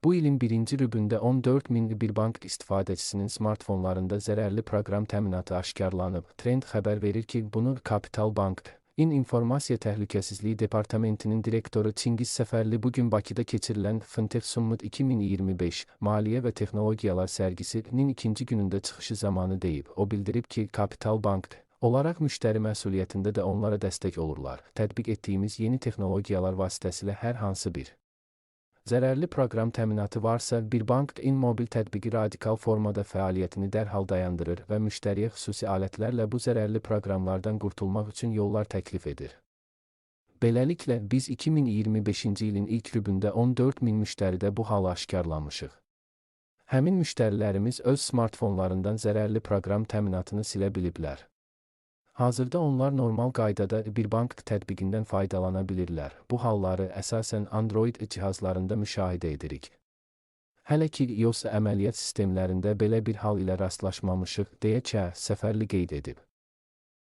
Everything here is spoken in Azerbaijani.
Bu ilin birinci rübündə 14 min bir bank istifadəçisinin smartfonlarında zərərli proqram təminatı aşkarlanıb. Trend xəbər verir ki, bunu Kapital Bank'ın İnformasiya Təhlükəsizliyi Departamentinin direktoru Çingiz Səfərli bugün Bakıda keçirilən Fintech Summit 2025 Maliyyə və Texnologiyalar sərgisinin ikinci günündə çıxışı zamanı deyib. O bildirib ki, Kapital Bank olaraq müştəri məsuliyyətində də onlara dəstək olurlar. Tətbiq etdiyimiz yeni texnologiyalar vasitəsilə hər hansı bir zərərli proqram təminatı varsa, bir bank-in mobil tətbiqi radikal formada fəaliyyətini dərhal dayandırır və müştəriyə xüsusi alətlərlə bu zərərli proqramlardan qurtulmaq üçün yollar təklif edir. Beləliklə, biz 2025-ci ilin ilk rübündə 14 min müştəridə bu halı aşkarlamışıq. Həmin müştərilərimiz öz smartfonlarından zərərli proqram təminatını silə biliblər. Hazırda onlar normal qaydada bir bank tətbiqindən faydalana bilirlər. Bu halları əsasən Android cihazlarında müşahidə edirik. Hələ ki, iOS əməliyyat sistemlərində belə bir hal ilə rastlaşmamışıq, deyə Səfərli qeyd edib.